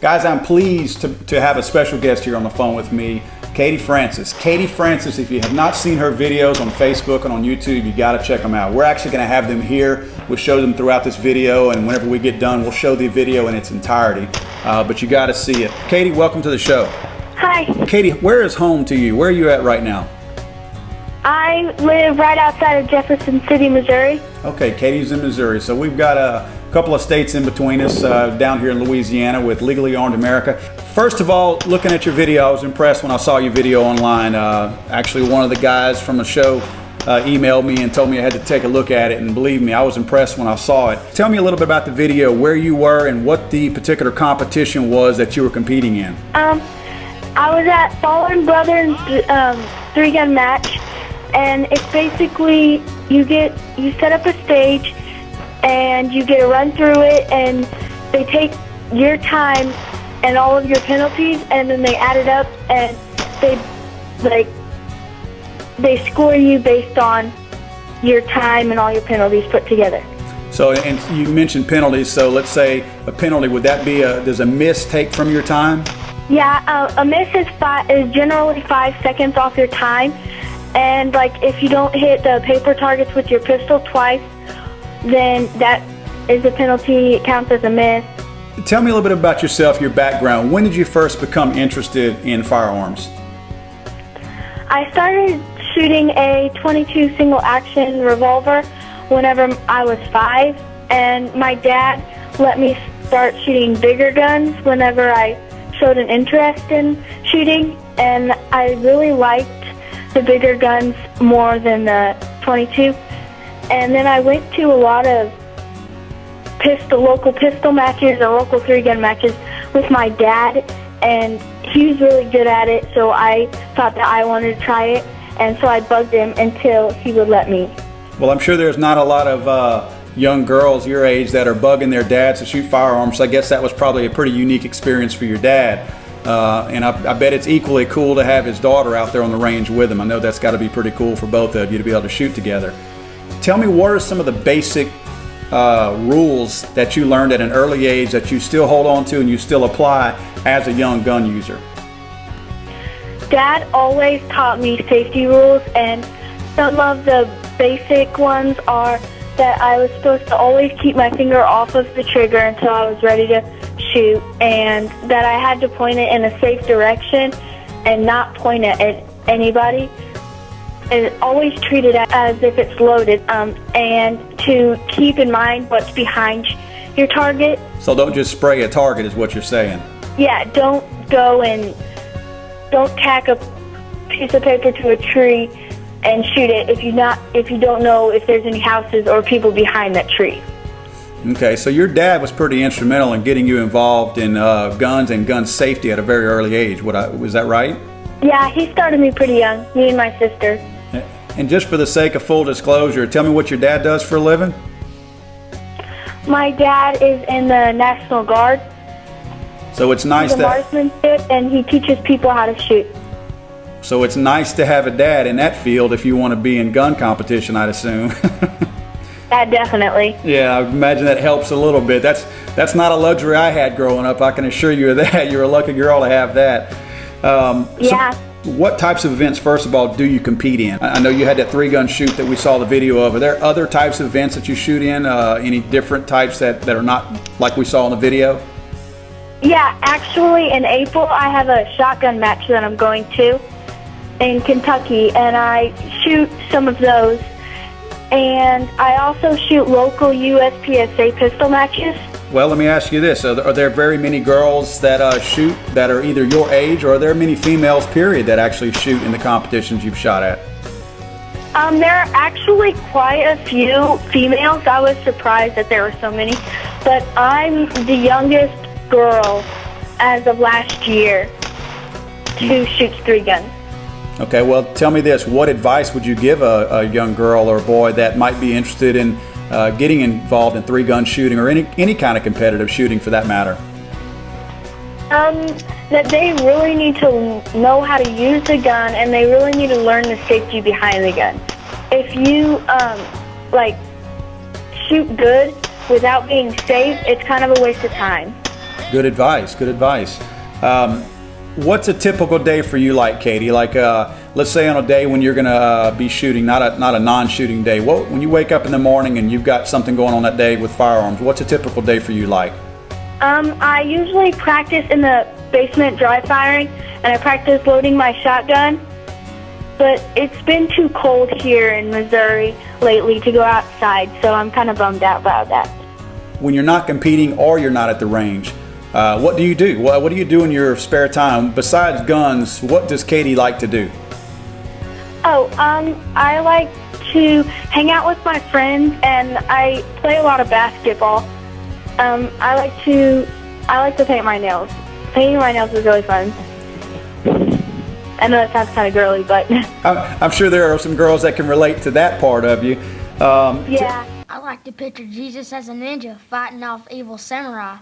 Guys, I'm pleased to have a special guest here on the phone with me, Katelyn Francis. Katelyn Francis, if you have not seen her videos on Facebook and on YouTube, you got to check them out. We're actually going to have them here. We'll show them throughout this video, and whenever we get done, we'll show the video in its entirety. But you got to see it. Katie, welcome to the show. Hi. Katie, where is home to you? Where are you at right now? I live right outside of Jefferson City, Missouri. Okay, Katie's in Missouri. So we've got a couple of states in between us down here in Louisiana with Legally Armed America. First of all, looking at your video, I was impressed when I saw your video online. Actually, one of the guys from the show emailed me and told me I had to take a look at it, and believe me, I was impressed when I saw it. Tell me a little bit about the video, where you were and what the particular competition was that you were competing in. I was at Fallen Brothers three-gun match, and it's basically you set up a stage and you get to run through it, and they take your time and all of your penalties, and then they add it up, and they score you based on your time and all your penalties put together. So, and you mentioned penalties, so let's say a penalty, would that be does a miss take from your time? Yeah, a miss is generally 5 seconds off your time, and like if you don't hit the paper targets with your pistol twice, then that is a penalty. It counts as a miss. Tell me a little bit about yourself, your background. When did you first become interested in firearms? I started shooting a .22 single action revolver whenever I was 5, and my dad let me start shooting bigger guns whenever I showed an interest in shooting, and I really liked the bigger guns more than the .22. And then I went to a lot of local pistol matches or local three-gun matches with my dad, and he was really good at it, so I thought that I wanted to try it, and so I bugged him until he would let me. Well, I'm sure there's not a lot of young girls your age that are bugging their dads to shoot firearms, so I guess that was probably a pretty unique experience for your dad. And I bet it's equally cool to have his daughter out there on the range with him. I know that's got to be pretty cool for both of you to be able to shoot together. Tell me, what are some of the basic rules that you learned at an early age that you still hold on to and you still apply as a young gun user? Dad always taught me safety rules, and some of the basic ones are that I was supposed to always keep my finger off of the trigger until I was ready to shoot, and that I had to point it in a safe direction and not point it at anybody, and always treat it as if it's loaded, and to keep in mind what's behind your target. So don't just spray a target is what you're saying. Yeah, don't go and don't tack a piece of paper to a tree and shoot it if you don't know if there's any houses or people behind that tree. Okay, so your dad was pretty instrumental in getting you involved in guns and gun safety at a very early age. Was that right? Yeah, he started me pretty young, me and my sister. And just for the sake of full disclosure, tell me what your dad does for a living? My dad is in the National Guard. So it's nice He's a marksmanship, and he teaches people how to shoot. So it's nice to have a dad in that field if you want to be in gun competition, I'd assume. Definitely. Yeah, I imagine that helps a little bit. That's not a luxury I had growing up, I can assure you of that. You're a lucky girl to have that. Yeah. So what types of events, first of all, do you compete in? I know you had that three-gun shoot that we saw the video of. Are there other types of events that you shoot in? Any different types that are not like we saw in the video? Yeah, actually in April I have a shotgun match that I'm going to in Kentucky, and I shoot some of those. And I also shoot local USPSA pistol matches. Well, let me ask you this. Are there very many girls that shoot that are either your age, or are there many females, period, that actually shoot in the competitions you've shot at? There are actually quite a few females. I was surprised that there were so many. But I'm the youngest girl as of last year who shoots three guns. Okay, well, tell me this. What advice would you give a young girl or boy that might be interested in getting involved in three-gun shooting, or any kind of competitive shooting for that matter? That they really need to know how to use the gun, and they really need to learn the safety behind the gun. If you shoot good without being safe, it's kind of a waste of time. Good advice. Good advice. What's a typical day for you like, Katie? Like, let's say on a day when you're going to be shooting, not a non-shooting day. When you wake up in the morning and you've got something going on that day with firearms, what's a typical day for you like? I usually practice in the basement dry firing, and I practice loading my shotgun. But it's been too cold here in Missouri lately to go outside, so I'm kind of bummed out about that. When you're not competing or you're not at the range, what do you do? What do you do in your spare time? Besides guns, what does Katie like to do? I like to hang out with my friends, and I play a lot of basketball. I like to paint my nails. Painting my nails is really fun. I know that sounds kind of girly, but I'm sure there are some girls that can relate to that part of you. Yeah. I like to picture Jesus as a ninja fighting off evil samurai.